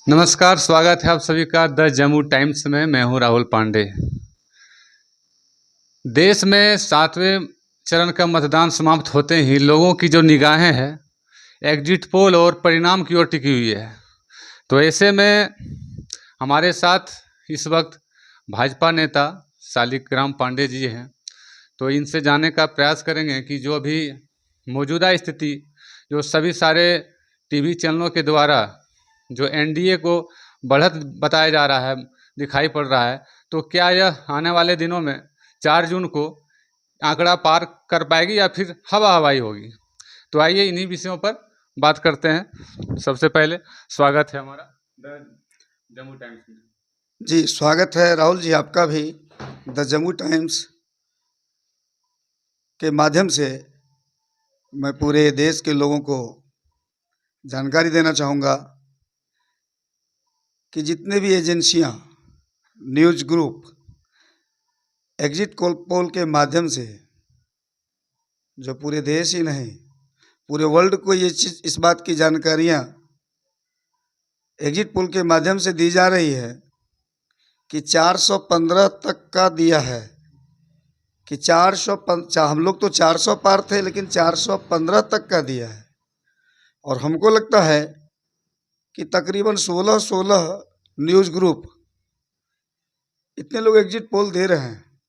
नमस्कार, स्वागत है आप सभी का द जम्मू टाइम्स में। मैं हूं राहुल पांडे। देश में 7वें चरण का मतदान समाप्त होते ही लोगों की जो निगाहें हैं एग्जिट पोल और परिणाम की ओर टिकी हुई है। तो ऐसे में हमारे साथ इस वक्त भाजपा नेता शालिग्राम पांडे जी हैं। तो इनसे जानने का प्रयास करेंगे कि जो अभी मौजूदा स्थिति, जो सभी सारे टीवी चैनलों के द्वारा जो एनडीए को बढ़त बताया जा रहा है, दिखाई पड़ रहा है, तो क्या यह आने वाले दिनों में 4 जून को आंकड़ा पार कर पाएगी या फिर हवा हवाई होगी? तो आइए इन्हीं विषयों पर बात करते हैं। सबसे पहले स्वागत है हमारा द जम्मू टाइम्स में। जी, स्वागत है राहुल जी आपका भी द जम्मू टाइम्स के माध्यम से। मैं पूरे देश के लोगों को जानकारी देना चाहूँगा कि जितने भी एजेंसियां, न्यूज़ ग्रुप एग्जिट पोल के माध्यम से जो पूरे देश ही नहीं पूरे वर्ल्ड को ये चीज़, इस बात की जानकारियां एग्जिट पोल के माध्यम से दी जा रही है कि 415 तक का दिया है कि 415, हम लोग तो 400 पार थे लेकिन 415 तक का दिया है। और हमको लगता है कि तकरीबन 16 न्यूज़ ग्रुप इतने लोग एग्जिट पोल दे रहे हैं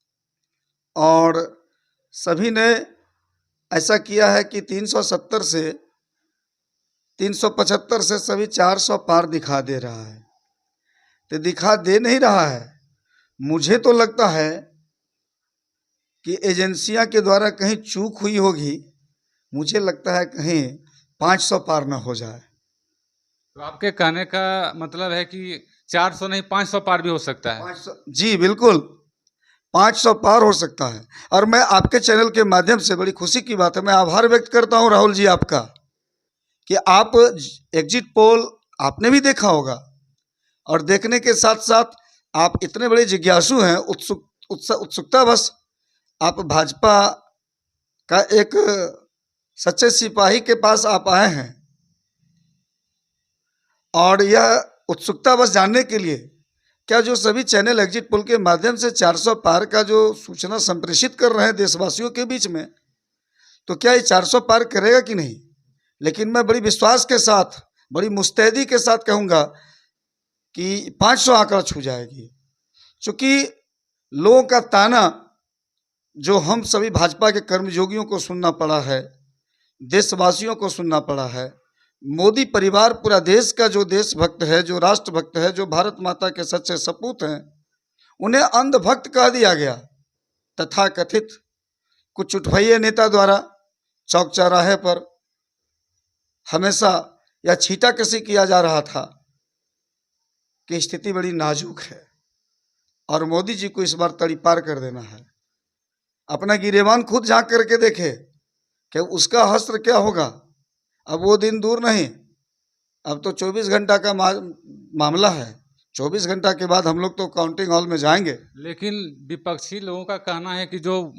और सभी ने ऐसा किया है कि 370 से 375 से सभी 400 पार दिखा दे रहा है। तो दिखा दे नहीं रहा है, मुझे तो लगता है कि एजेंसियां के द्वारा कहीं चूक हुई होगी। मुझे लगता है कहीं 500 पार ना हो जाए। तो आपके कहने का मतलब है कि 400 नहीं 500 पार भी हो सकता है? 500, जी बिल्कुल 500 पार हो सकता है। और मैं आपके चैनल के माध्यम से, बड़ी खुशी की बात है, मैं आभार व्यक्त करता हूं राहुल जी आपका कि आप एग्जिट पोल आपने भी देखा होगा और देखने के साथ साथ आप इतने बड़े जिज्ञासु हैं, उत्सुकता बस आप भाजपा का एक सच्चे सिपाही के पास आप आए हैं और यह उत्सुकता बस जानने के लिए क्या जो सभी चैनल एग्जिट पोल के माध्यम से 400 पार का जो सूचना संप्रेषित कर रहे हैं देशवासियों के बीच में, तो क्या ये 400 पार करेगा कि नहीं? लेकिन मैं बड़ी विश्वास के साथ, बड़ी मुस्तैदी के साथ कहूँगा कि 500 आंकड़ा छू जाएगी। चूँकि लोगों का ताना जो हम सभी भाजपा के कर्मयोगियों को सुनना पड़ा है, देशवासियों को सुनना पड़ा है, मोदी परिवार पूरा देश का जो देशभक्त है, जो राष्ट्रभक्त है, जो भारत माता के सच्चे सपूत हैं, उन्हें अंधभक्त कह दिया गया। तथा कथित कुछ चुटभैये नेता द्वारा चौक चौराहे पर हमेशा यह छींटाकशी किया जा रहा था कि स्थिति बड़ी नाजुक है और मोदी जी को इस बार तड़ी पार कर देना है। अपना गिरेबान खुद झांक करके देखे कि उसका हश्र क्या होगा। अब वो दिन दूर नहीं, अब तो 24 घंटा का मामला है। 24 घंटा के बाद हम लोग तो काउंटिंग हॉल में जाएंगे। लेकिन विपक्षी लोगों का कहना है कि जो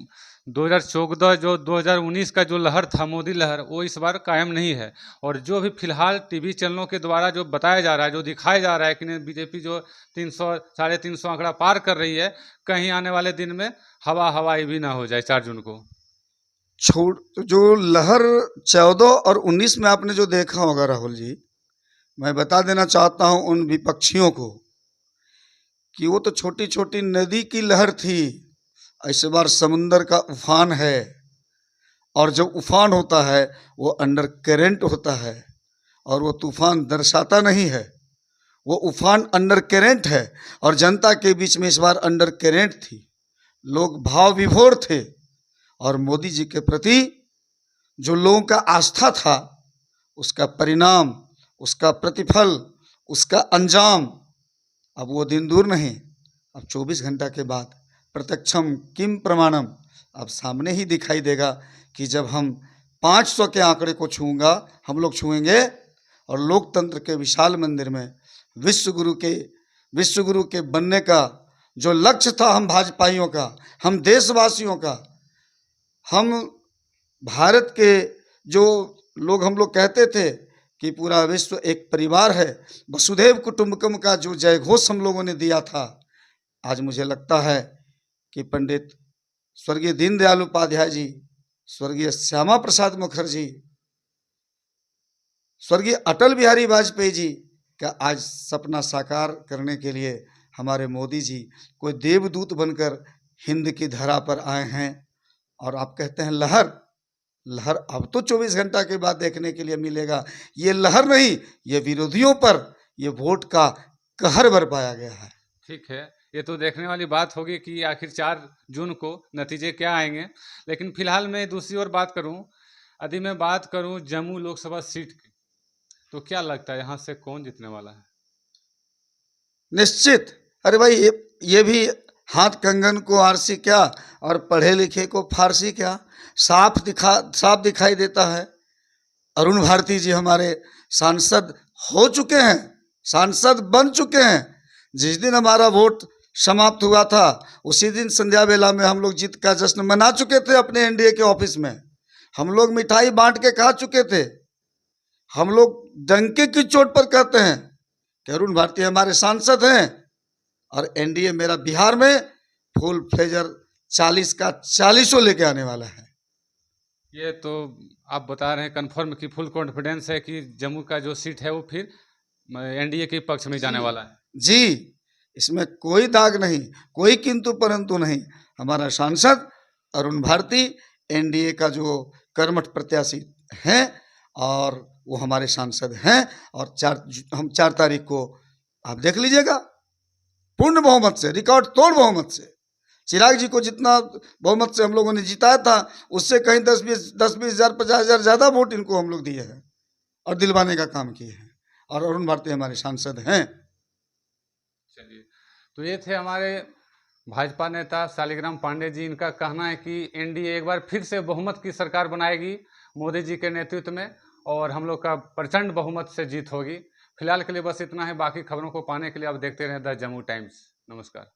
2014 जो 2019 का जो लहर था, मोदी लहर, वो इस बार कायम नहीं है। और जो भी फिलहाल टीवी चैनलों के द्वारा जो बताया जा रहा है, जो दिखाया जा रहा है कि बीजेपी जो 300 350 आंकड़ा पार कर रही है, कहीं आने वाले दिन में हवा हवाई भी ना हो जाए 4 जून को। जो लहर 14 और 19 में आपने जो देखा होगा राहुल जी, मैं बता देना चाहता हूं उन विपक्षियों को कि वो तो छोटी छोटी नदी की लहर थी। इस बार समुंदर का उफान है और जब उफान होता है वो अंडर करेंट होता है और वो तूफान दर्शाता नहीं है, वो उफान अंडर करेंट है। और जनता के बीच में इस बार अंडर करेंट थी, लोग भाव विभोर थे और मोदी जी के प्रति जो लोगों का आस्था था, उसका परिणाम, उसका प्रतिफल, उसका अंजाम, अब वो दिन दूर नहीं। अब 24 घंटा के बाद प्रत्यक्षम किम प्रमाणम, अब सामने ही दिखाई देगा कि जब हम 500 के आंकड़े को छूँगा, हम लोग छुएंगे और लोकतंत्र के विशाल मंदिर में विश्वगुरु के बनने का जो लक्ष्य था हम भाजपाइयों का, हम देशवासियों का, हम भारत के जो लोग हम लोग कहते थे कि पूरा विश्व एक परिवार है, वसुधैव कुटुंबकम का जो जय घोष हम लोगों ने दिया था, आज मुझे लगता है कि पंडित स्वर्गीय दीनदयाल उपाध्याय जी, स्वर्गीय श्यामा प्रसाद मुखर्जी, स्वर्गीय अटल बिहारी वाजपेयी जी का आज सपना साकार करने के लिए हमारे मोदी जी कोई देवदूत बनकर हिंद की धरा पर आए हैं। और आप कहते हैं लहर, लहर अब तो 24 घंटा के बाद देखने के लिए मिलेगा। ये लहर नहीं, ये विरोधियों पर ये वोट का कहर बरपाया गया है। ठीक है, ये तो देखने वाली बात होगी कि आखिर 4 जून को नतीजे क्या आएंगे। लेकिन फिलहाल मैं दूसरी ओर बात करूं, यदि मैं बात करूं जम्मू लोकसभा सीट की, तो क्या लगता है यहाँ से कौन जीतने वाला है? निश्चित, अरे भाई ये भी हाथ कंगन को आरसी क्या और पढ़े लिखे को फारसी क्या, साफ दिखाई देता है। अरुण भारती जी हमारे सांसद हो चुके हैं, सांसद बन चुके हैं। जिस दिन हमारा वोट समाप्त हुआ था उसी दिन संध्या बेला में हम लोग जीत का जश्न मना चुके थे अपने एनडीए के ऑफिस में। हम लोग मिठाई बांट के खा चुके थे। हम लोग डंके की चोट पर कहते हैं कि अरुण भारती हमारे सांसद हैं और एनडीए मेरा बिहार में फुल फ्लेजर 40 का 40 लेके आने वाला है। ये तो आप बता रहे हैं कन्फर्म कि फुल कॉन्फिडेंस है कि जम्मू का जो सीट है वो फिर एनडीए के पक्ष में जाने वाला है। जी, इसमें कोई दाग नहीं, कोई किंतु परंतु नहीं। हमारा सांसद अरुण भारती एनडीए का जो कर्मठ प्रत्याशी हैं और वो हमारे सांसद हैं। और 4 तारीख को आप देख लीजिएगा पूर्ण बहुमत से, रिकॉर्ड तोड़ बहुमत से। चिराग जी को जितना बहुमत से हम लोगों ने जिताया था उससे कहीं 10-20 हज़ार 50 हज़ार ज़्यादा वोट इनको हम लोग दिए हैं और दिलवाने का काम किए हैं। और अरुण भारती हमारे सांसद हैं। चलिए, तो ये थे हमारे भाजपा नेता शालिग्राम पांडे जी। इनका कहना है कि एनडीए एक बार फिर से बहुमत की सरकार बनाएगी मोदी जी के नेतृत्व में और हम लोग का प्रचंड बहुमत से जीत होगी। फिलहाल के लिए बस इतना है। बाकी खबरों को पाने के लिए आप देखते रहें द जम्मू टाइम्स। नमस्कार।